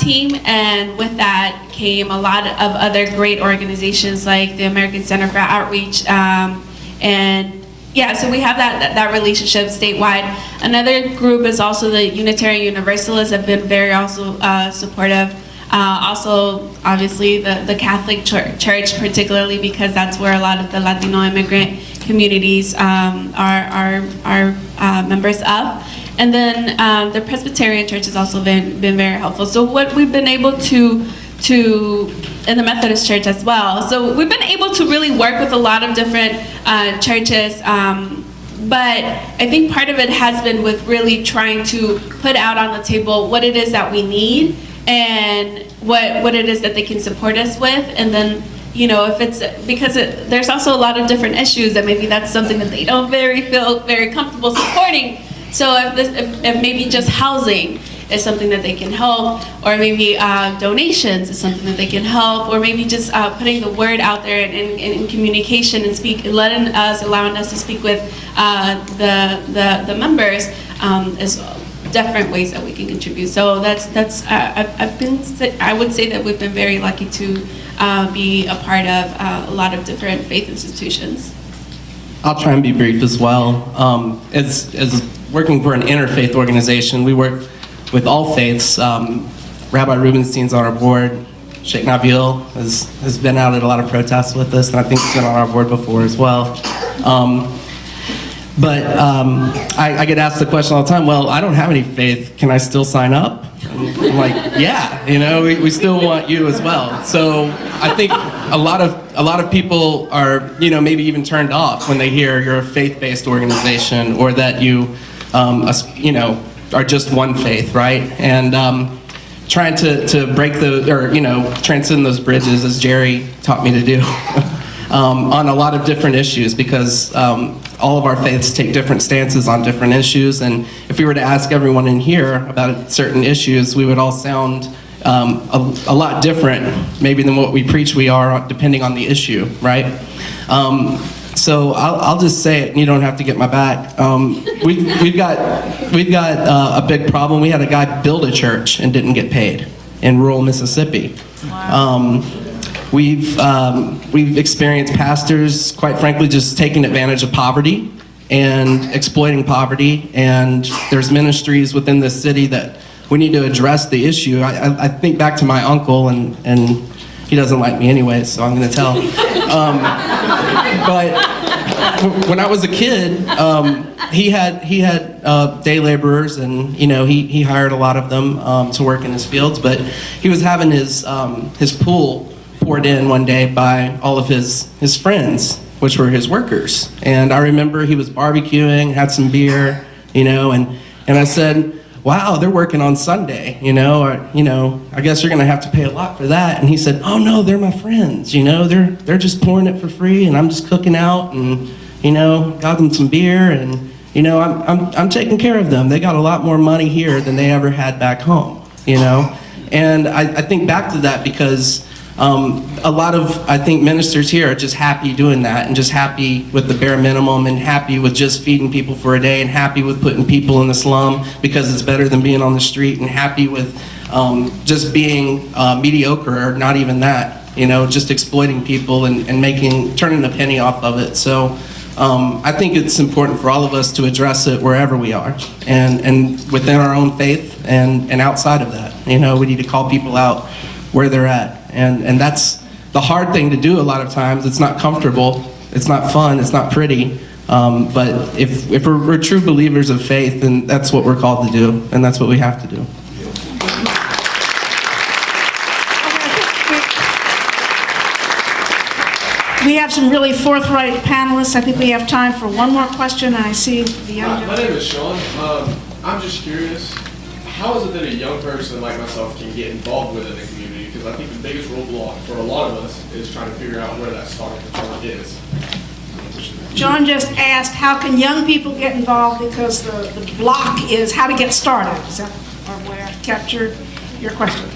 team, and with that came a lot of other great organizations like the American Center for Outreach, and yeah, so we have that relationship statewide. Another group is also the Unitarian Universalists have been very also supportive. Also, obviously, the Catholic Church, particularly because that's where a lot of the Latino immigrant communities are members of. And then the Presbyterian Church has also been very helpful. So what we've been able to and the Methodist Church as well. So we've been able to really work with a lot of different churches. But I think part of it has been with really trying to put out on the table what it is that we need and what it is that they can support us with, and then, you know, if it's because there's also a lot of different issues that maybe that's something that they don't feel very comfortable supporting. So if maybe just housing is something that they can help, or maybe donations is something that they can help, or maybe just putting the word out there in communication and allowing us to speak with the members is different ways that we can contribute. So I would say that we've been very lucky to be a part of a lot of different faith institutions. I'll try and be brief as well. As working for an interfaith organization, we work with all faiths. Rabbi Rubenstein's on our board. Sheikh Nabil has been out at a lot of protests with us, and I think he's been on our board before as well. But I get asked the question all the time, well, I don't have any faith, can I still sign up? I'm like, yeah, you know, we still want you as well. So I think a lot of people are, you know, maybe even turned off when they hear you're a faith-based organization, or that you know, are just one faith, right? And trying to break transcend those bridges, as Jerry taught me to do. on a lot of different issues, because all of our faiths take different stances on different issues, and if we were to ask everyone in here about certain issues, we would all sound a lot different maybe than what we preach we are, depending on the issue, right? So I'll just say it, and you don't have to get my back. We've got a big problem. We had a guy build a church and didn't get paid in rural Mississippi. Wow. We've experienced pastors, quite frankly, just taking advantage of poverty and exploiting poverty. And there's ministries within this city that we need to address the issue. I think back to my uncle, and he doesn't like me anyway, so I'm going to tell him. But when I was a kid, he had day laborers, and he hired a lot of them to work in his fields. But he was having his pool poured in one day by all of his friends, which were his workers. And I remember he was barbecuing, had some beer, and I said, wow, they're working on Sunday, I guess you're gonna have to pay a lot for that. And he said, oh no, they're my friends, they're just pouring it for free, and I'm just cooking out, and got them some beer, and I'm taking care of them. They got a lot more money here than they ever had back home, And I think back to that because a lot of, I think, ministers here are just happy doing that, and just happy with the bare minimum, and happy with just feeding people for a day, and happy with putting people in the slum because it's better than being on the street, and happy with just being mediocre, or not even that, just exploiting people and turning a penny off of it. So I think it's important for all of us to address it wherever we are, and within our own faith, and outside of that. We need to call people out where they're at. And that's the hard thing to do a lot of times. It's not comfortable, it's not fun, it's not pretty. But if we're true believers of faith, then that's what we're called to do, and that's what we have to do. We have some really forthright panelists. I think we have time for one more question, and I see the young. My name is Sean. I'm just curious, how is it that a young person like myself can get involved within the community? Because I think the biggest roadblock for a lot of us is trying to figure out where that starting point is. John just asked, how can young people get involved, because the block is how to get started. Is that where I captured your question?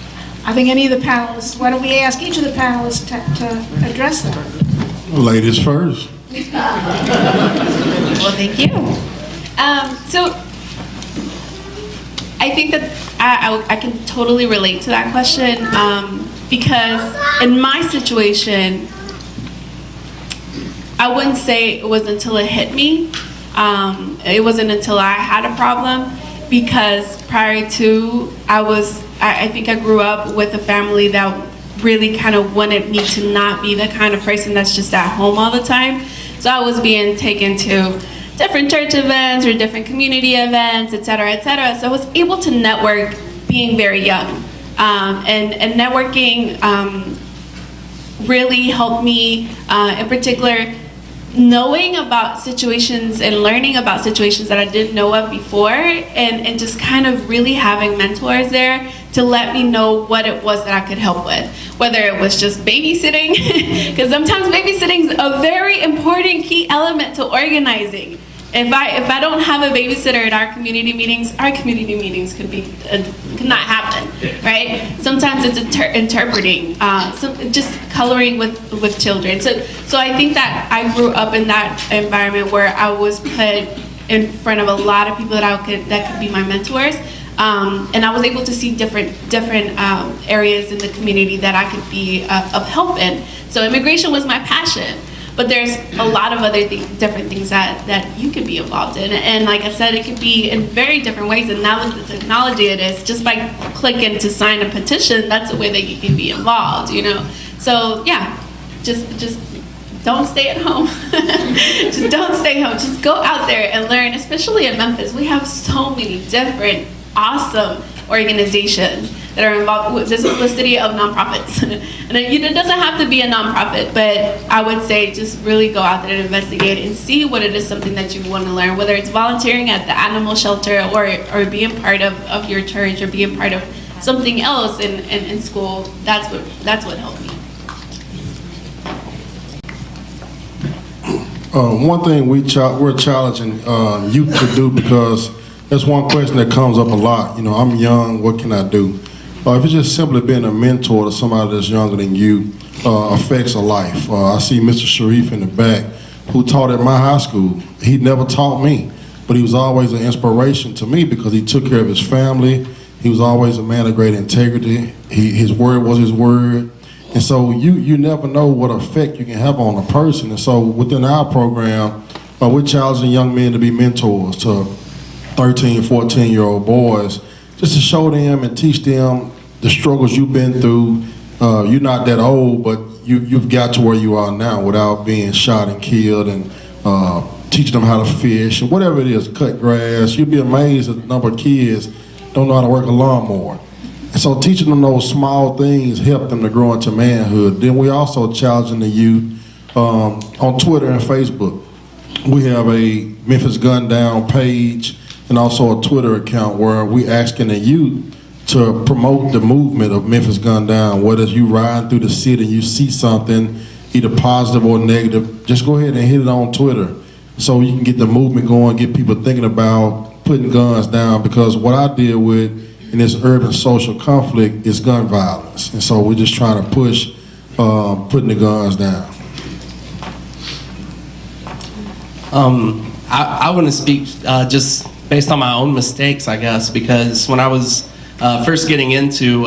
I think any of the panelists, why don't we ask each of the panelists to address that? Ladies first. Well, thank you. So I think that I can totally relate to that question, because in my situation, I wouldn't say it was until it hit me. It wasn't until I had a problem, because prior to, I think I grew up with a family that really kind of wanted me to not be the kind of person that's just at home all the time. So I was being taken to different church events or different community events, et cetera, et cetera. So I was able to network being very young. And networking really helped me, in particular, knowing about situations and learning about situations that I didn't know of before, and just kind of really having mentors there to let me know what it was that I could help with. Whether it was just babysitting, because sometimes babysitting is a very important key element to organizing. If I don't have a babysitter at our community meetings could not happen, right? Sometimes it's interpreting, just coloring with children. So I think that I grew up in that environment where I was put in front of a lot of people that could be my mentors, and I was able to see different areas in the community that I could be of help in. So immigration was my passion. But there's a lot of other different things that you could be involved in. And like I said, it could be in very different ways. And now with the technology it is, just by clicking to sign a petition, that's a way that you can be involved, So yeah, just don't stay at home. Just don't stay home. Just go out there and learn, especially in Memphis. We have so many different awesome organizations that are involved. This is the city of nonprofits. And it doesn't have to be a nonprofit, but I would say just really go out there and investigate and see what it is, something that you want to learn, whether it's volunteering at the animal shelter or being part of your church or being part of something else in school. That's what helped me. One thing we're challenging youth to do, because that's one question that comes up a lot. You know, I'm young, what can I do? If it's just simply being a mentor to somebody that's younger than you, affects a life. I see Mr. Sharif in the back, who taught at my high school. He never taught me, but he was always an inspiration to me because he took care of his family. He was always a man of great integrity. His word was his word. And so you never know what effect you can have on a person. And so within our program, we're challenging young men to be mentors to 13, 14-year-old boys, just to show them and teach them the struggles you've been through. You're not that old, but you've got to where you are now without being shot and killed, and teaching them how to fish, and whatever it is, cut grass. You'd be amazed at the number of kids don't know how to work a lawnmower. And so teaching them those small things help them to grow into manhood. Then we also challenging the youth on Twitter and Facebook. We have a Memphis Gun Down page and also a Twitter account where we asking the youth to promote the movement of Memphis Gun Down. Whether you riding through the city and you see something, either positive or negative, just go ahead and hit it on Twitter so you can get the movement going, get people thinking about putting guns down, because what I deal with in this urban social conflict is gun violence. And so we're just trying to push putting the guns down. I want to speak just based on my own mistakes, I guess, because when I was first getting into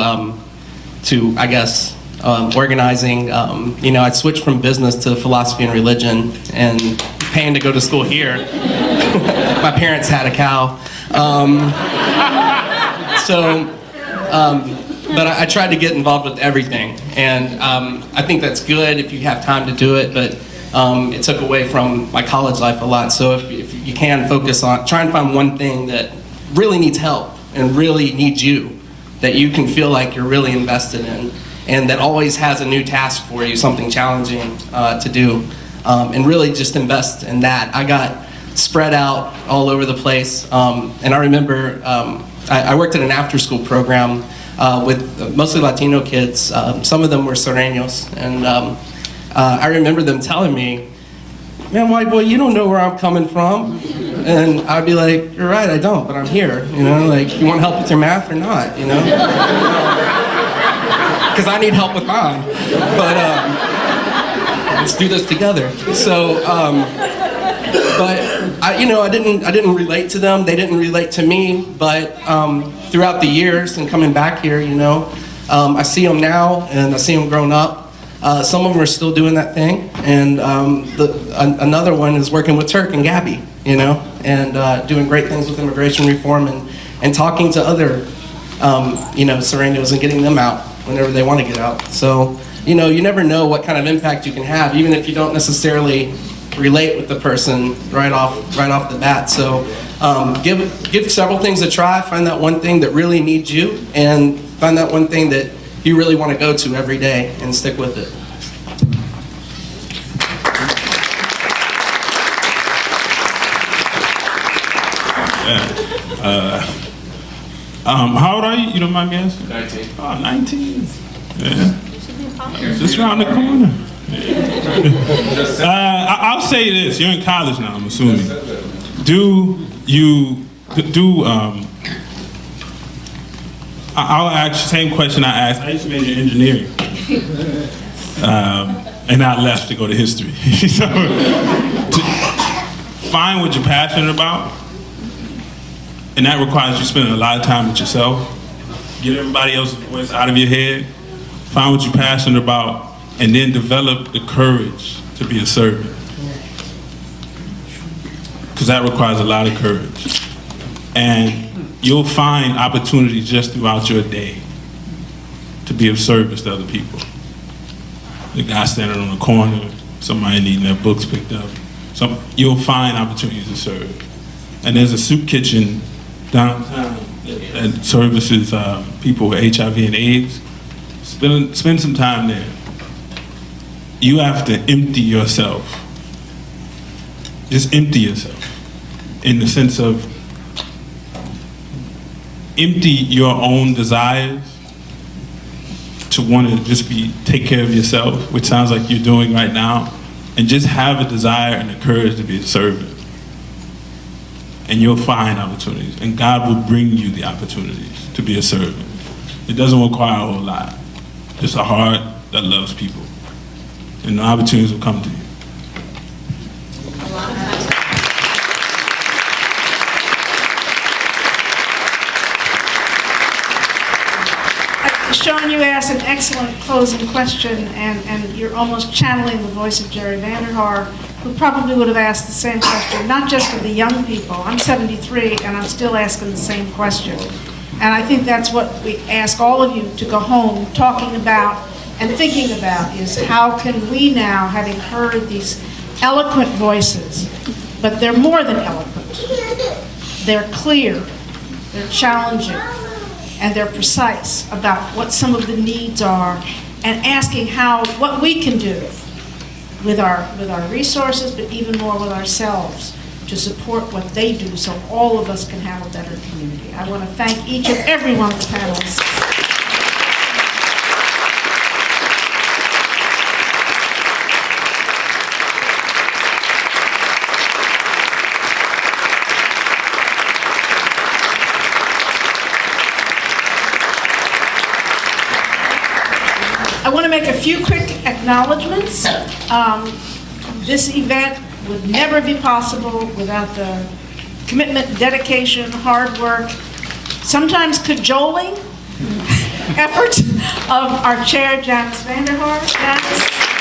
organizing, I switched from business to philosophy and religion, and paying to go to school here. My parents had a cow. But I tried to get involved with everything, and I think that's good if you have time to do it, but it took away from my college life a lot. So if you can focus on, try and find one thing that really needs help and really needs you, that you can feel like you're really invested in, and that always has a new task for you, something challenging to do, and really just invest in that. I got spread out all over the place, and I remember I worked at an after-school program with mostly Latino kids. Some of them were Sureños, and I remember them telling me, "Man, white boy, you don't know where I'm coming from." And I'd be like, "You're right, I don't, but I'm here. You know, like, you want help with your math or not? You know, because I need help with mine. But let's do this together." So, but I didn't relate to them. They didn't relate to me. But throughout the years and coming back here, I see them now, and I see them grown up. Some of them are still doing that thing, and another one is working with Turk and Gabby, and doing great things with immigration reform, and talking to other, Sureños, and getting them out whenever they want to get out. So, you never know what kind of impact you can have, even if you don't necessarily relate with the person right off the bat. So, give several things a try. Find that one thing that really needs you, and find that one thing that you really want to go to every day, and stick with it. How old are you? You don't mind me asking? 19. Oh, 19. Yeah. Just around the corner. I'll say this. You're in college now, I'm assuming. I'll ask the same question I asked. I used to major in engineering. And I left to go to history. So, find what you're passionate about. And that requires you spending a lot of time with yourself. Get everybody else's voice out of your head. Find what you're passionate about. And then develop the courage to be a servant. Because that requires a lot of courage. And you'll find opportunities just throughout your day to be of service to other people. The guy standing on the corner, somebody needing their books picked up. You'll find opportunities to serve. And there's a soup kitchen downtown that services people with HIV and AIDS. Spend some time there. You have to empty yourself. Just empty yourself. In the sense of empty your own desires to want to just take care of yourself, which sounds like you're doing right now. and just have a desire and the courage to be a servant. And you'll find opportunities, and God will bring you the opportunities to be a servant. It doesn't require a whole lot, just a heart that loves people, and the opportunities will come to you. Sean, you asked an excellent closing question, and you're almost channeling the voice of Jerry Vanderhaar, who probably would have asked the same question, not just of the young people. I'm 73, and I'm still asking the same question. And I think that's what we ask all of you to go home talking about and thinking about, is how can we now, having heard these eloquent voices, but they're more than eloquent. They're clear, they're challenging, and they're precise about what some of the needs are, and asking what we can do with our resources, but even more with ourselves, to support what they do so all of us can have a better community. I want to thank each and every one of the panelists. I want to make a few quick acknowledgments. This event would never be possible without the commitment, dedication, hard work, sometimes cajoling efforts of our chair, Janice Vanderhaar. Janice.